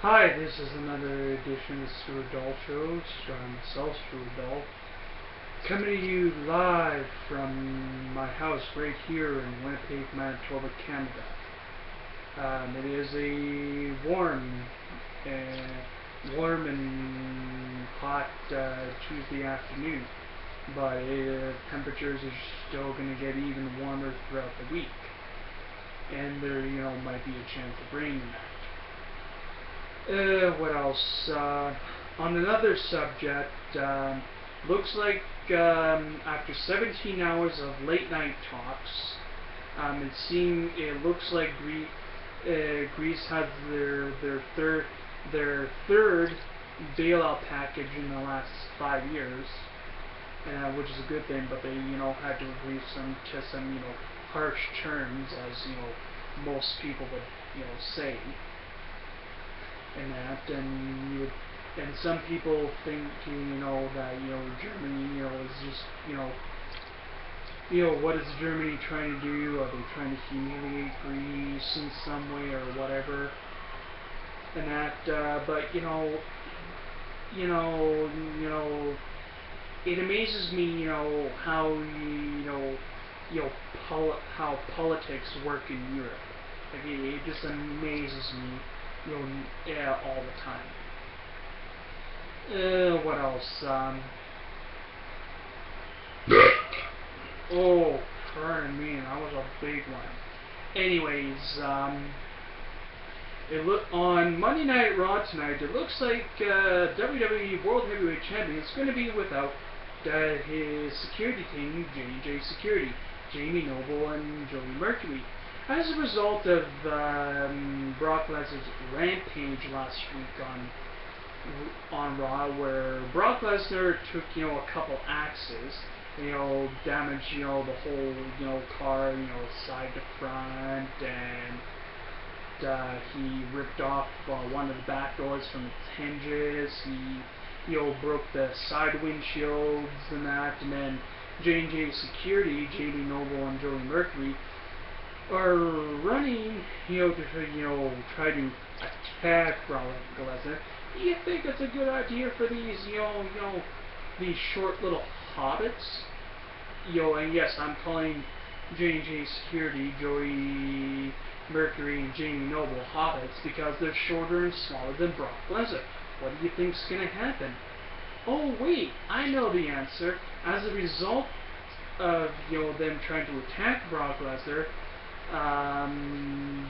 Hi, this is another edition of Stuart Dahl Show, starring myself, Stuart Dahl, coming to you live from my house right here in Winnipeg, Manitoba, Canada. It is a warm and hot Tuesday afternoon, but temperatures are still going to get even warmer throughout the week, and there, might be a chance of rain in that. What else? On another subject, looks like after 17 hours of late night talks, it looks like Greece has their third bailout package in the last 5 years, which is a good thing. But they had to agree to some harsh terms, as most people would say. And some people think that Germany is just what is Germany trying to do? Are they trying to humiliate Greece in some way or whatever? And that, but it amazes me how how politics work in Europe. Like it just amazes me yeah, all the time. What else? Oh, pardon me, that was a big one. Anyways, on Monday Night Raw tonight, it looks like WWE World Heavyweight Champion is going to be without his security team, J&J Security, Jamie Noble and Joey Mercury, as a result of Brock Lesnar's rampage last week on Raw, where Brock Lesnar took a couple axes, damaged the whole car, side to front, and he ripped off one of the back doors from its hinges. He broke the side windshields and that, and then J&J Security, Jamie Noble and Joey Mercury, are running, to try to attack Brock Lesnar. Do you think it's a good idea for these, these short little hobbits? And yes, I'm calling J&J Security, Joey Mercury, and Jamie Noble hobbits because they're shorter and smaller than Brock Lesnar. What do you think's gonna happen? Oh wait, I know the answer. As a result of them trying to attack Brock Lesnar,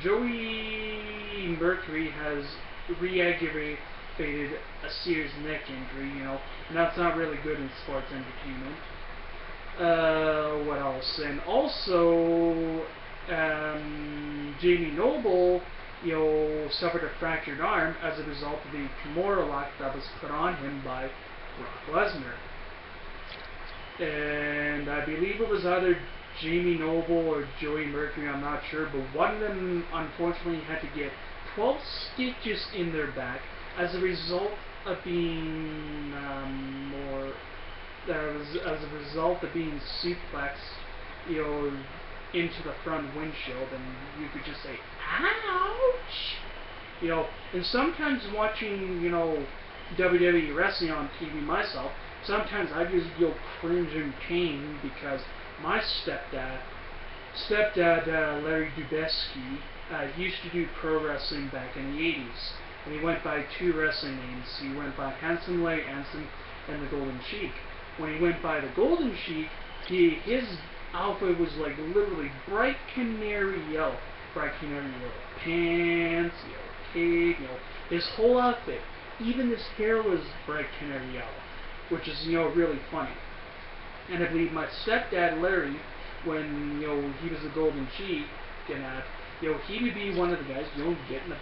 Joey Mercury has re-aggravated a serious neck injury, and that's not really good in sports entertainment. What else? And also, Jamie Noble, suffered a fractured arm as a result of the Kimura lock that was put on him by Brock Lesnar. And I believe it was either Jamie Noble or Joey Mercury, I'm not sure, but one of them unfortunately had to get 12 stitches in their back as a result of being as a result of being suplexed, into the front windshield, and you could just say, ouch! And sometimes watching, WWE wrestling on TV myself, sometimes I just cringe in pain because my stepdad, Larry Dubesky, used to do pro wrestling back in the 80s. And he went by two wrestling names. He went by Handsome Larry Hansen and the Golden Sheik. When he went by the Golden Sheik, his outfit was like literally bright canary yellow. Bright canary yellow pants, yellow cape, his whole outfit. Even his hair was bright canary yellow, which is, really funny. And I believe my stepdad Larry, when he was the Golden Sheik, and he would be one of the guys getting the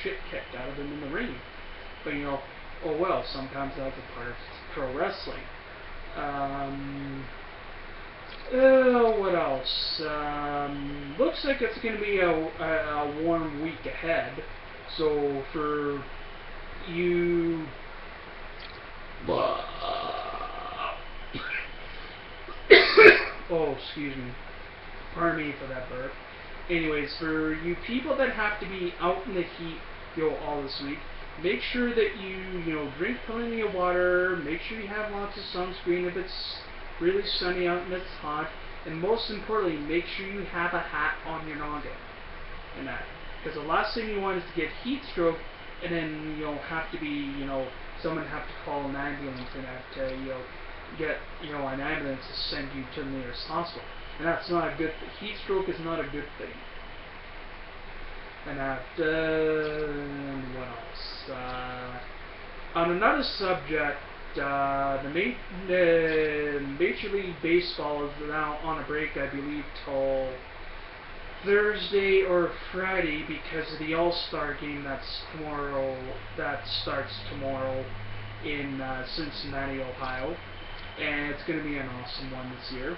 shit kicked out of him in the ring. But oh well, sometimes that's a part of pro wrestling. What else? Looks like it's going to be a warm week ahead. So for you. Oh, excuse me. Pardon me for that Anyways, for you people that have to be out in the heat, all this week, make sure that you drink plenty of water, make sure you have lots of sunscreen if it's really sunny out and it's hot, and most importantly, make sure you have a hat on your noggin. And that, because the last thing you want is to get heat stroke, and then have to be someone have to call an ambulance and have to get an ambulance to send you to the nearest hospital, and that's not a good thing. Heat stroke is not a good thing. And that what else? On another subject, the Major League Baseball is now on a break, I believe, till Thursday or Friday because of the All-Star game that's tomorrow. That starts tomorrow in Cincinnati, Ohio, and it's going to be an awesome one this year.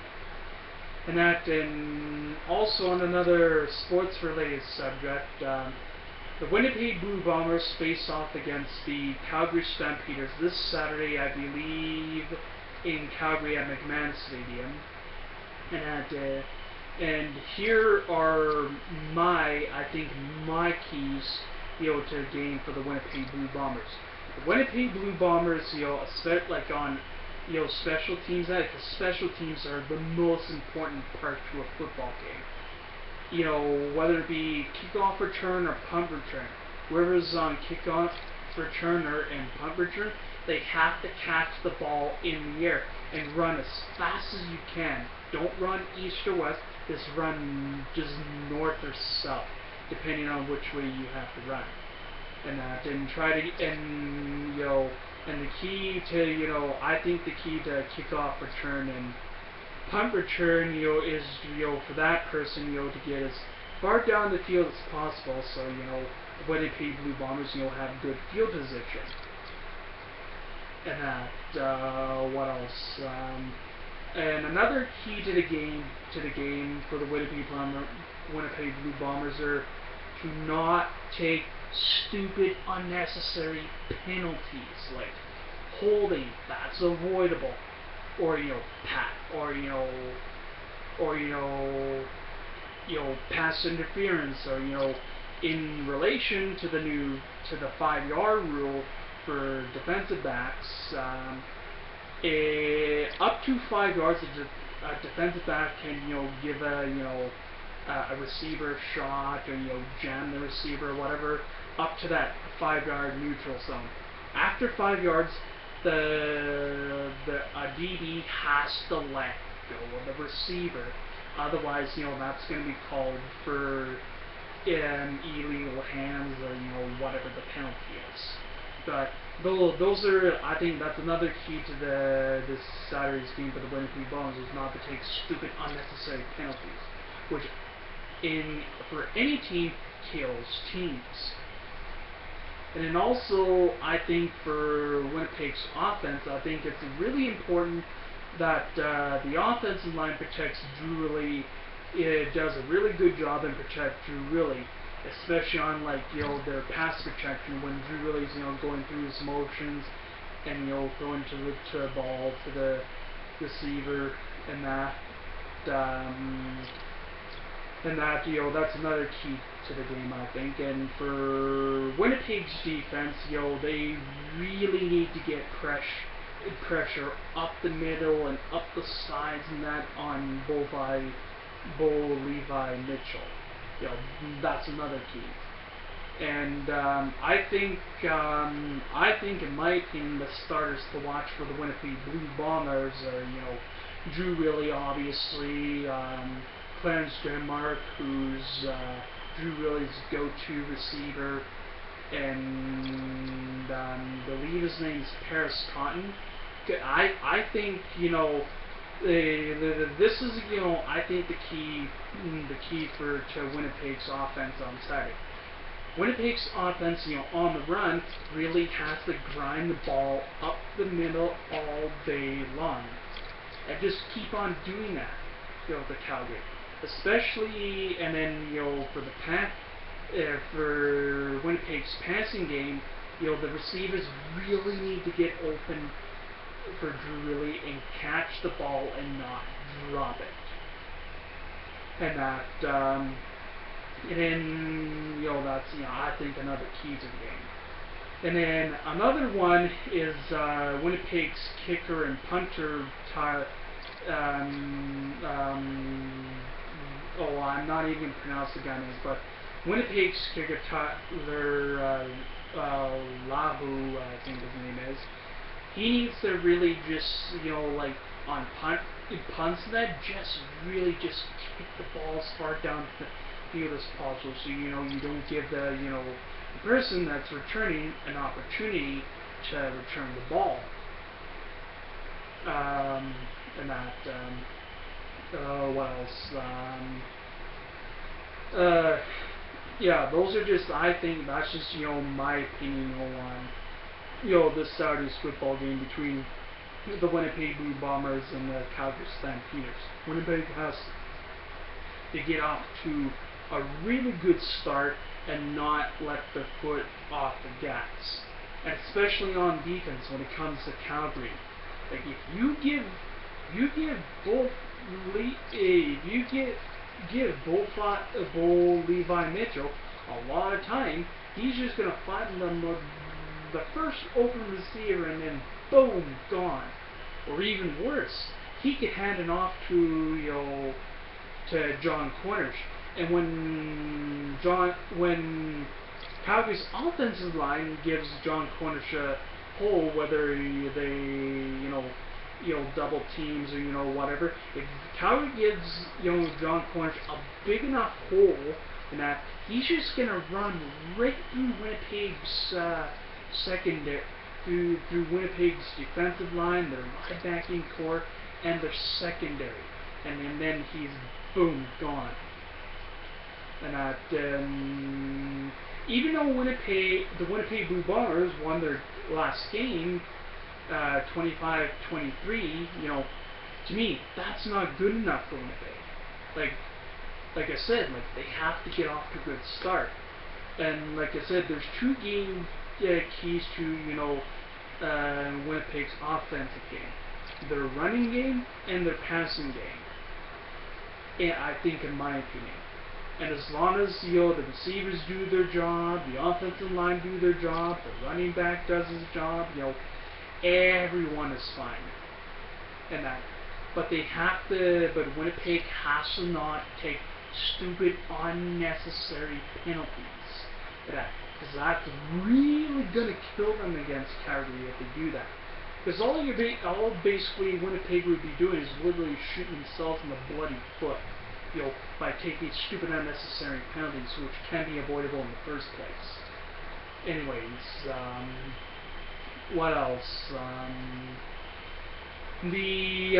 And also on another sports-related subject, the Winnipeg Blue Bombers face off against the Calgary Stampeders this Saturday, I believe, in Calgary at McMahon Stadium. And here are I think my keys, to the game for the Winnipeg Blue Bombers. The Winnipeg Blue Bombers, like on, special teams, because special teams are the most important part to a football game. Whether it be kickoff return or punt return, whoever's on kickoff returner and punt return, they have to catch the ball in the air and run as fast as you can. Don't run east or west, just run just north or south, depending on which way you have to run. And try to, and the key to, I think the key to kickoff return and punt return, is, for that person, to get as far down the field as possible, so, Winnipeg Blue Bombers, have good field position. And what else? And another key to the game for the Winnipeg Blue Bombers are to not take stupid, unnecessary penalties, like holding, that's avoidable, or pass interference, or in relation to the 5-yard rule for defensive backs, up to 5 yards, a defensive back can give a receiver shot, or jam the receiver or whatever up to that 5-yard neutral zone. After 5 yards, the DB has to let go of the receiver. Otherwise, that's going to be called for illegal hands, or whatever the penalty is. But those are, I think that's another key to this Saturday's game for the Winnipeg Bombers, is not to take stupid, unnecessary penalties, which for any team kills teams. And then also, I think for Winnipeg's offense, I think it's really important that the offensive line protects Drew Willie. It does a really good job in protect Drew Willie, especially on their pass protection when Drew Willie's going through his motions and throwing to the ball to the receiver and that. That's another key to the game, I think. And for Winnipeg's defense, they really need to get pressure up the middle and up the sides and that on Bo Levi Mitchell. That's another key. And I think in my opinion, the starters to watch for the Winnipeg Blue Bombers are Drew Willie, obviously. Clarence Denmark, who's Drew Willie's go-to receiver, and I believe his name's Paris Cotton. I think this is I think the key to Winnipeg's offense on Saturday. Winnipeg's offense, on the run, really has to grind the ball up the middle all day long, and just keep on doing that, the Calgary. Especially, and then for Winnipeg's passing game, the receivers really need to get open for Drew Willie and catch the ball and not drop it. And and then that's I think another key to the game. And then another one is Winnipeg's kicker and punter, oh, I'm not even going to pronounce the guy's name, but Winnipeg's kicker, Tyler Lahu, I think his name is. He needs to really just, like on punts that just really just kick the ball as far down the field as possible, so you don't give the the person that's returning an opportunity to return the ball. And that, what else? Yeah, those are just, I think that's just, my opinion on, this Saturday's football game between the Winnipeg Blue Bombers and the Calgary Stampeders. Winnipeg has to get off to a really good start and not let their foot off the gas, and especially on defense when it comes to Calgary. Like if you give both Bull Levi Mitchell a lot of time, he's just gonna find the first open receiver and then boom, gone. Or even worse, he could hand it off to to John Cornish. And when Calgary's offensive line gives John Cornish a hole, whether they double teams or whatever, if Calgary gives John Cornish a big enough hole, in that he's just gonna run right through Winnipeg's secondary, through Winnipeg's defensive line, their linebacking core, and their secondary, and then he's boom, gone. And that, even though the Winnipeg Blue Bombers won their last game 25-23, to me, that's not good enough for Winnipeg. Like I said, they have to get off to a good start. And like I said, there's two keys to Winnipeg's offensive game: their running game and their passing game. And I think, in my opinion. And as long as the receivers do their job, the offensive line do their job, the running back does his job, everyone is fine. And that, but Winnipeg has to not take stupid, unnecessary penalties. Because that's really gonna kill them against Calgary if they do that. Because all basically Winnipeg would be doing is literally shooting themselves in the bloody foot, by taking stupid, unnecessary penalties, which can be avoidable in the first place. Anyways, what else? The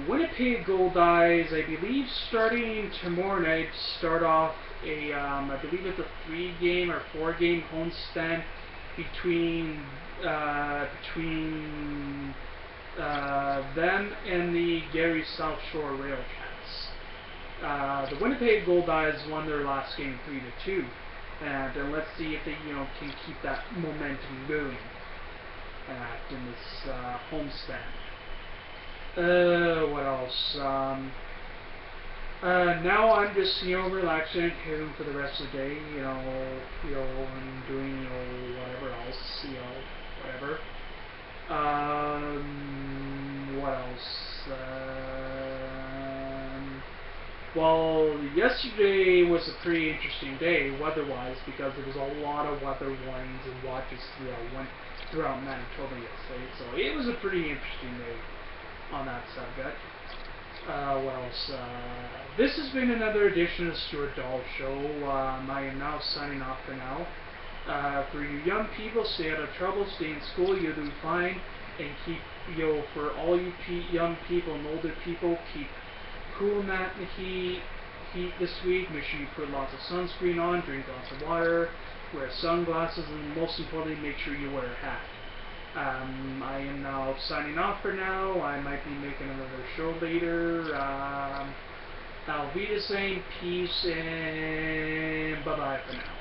Winnipeg Goldeyes, I believe, starting tomorrow night, start off I believe it's a 3-game or 4-game homestand between them and the Gary South Shore Railcats. The Winnipeg Goldeyes won their last game 3-2, and let's see if they can keep that momentum going in this homestand. What else? Now I'm just relaxing at home for the rest of the day. And doing whatever else. Whatever. What else? Well, yesterday was a pretty interesting day weather-wise, because there was a lot of weather warnings and watches throughout Manitoba yesterday. So it was a pretty interesting day on that subject. What else? This has been another edition of Stuart Dahl Show. I am now signing off for now. For you young people, stay out of trouble, stay in school, you'll do fine, and keep, for all you young people and older people, keep cool in the heat this week. Make sure you put lots of sunscreen on, drink lots of water, wear sunglasses, and most importantly, make sure you wear a hat. I am now signing off for now. I might be making another show later. I'll be the same. Peace and bye-bye for now.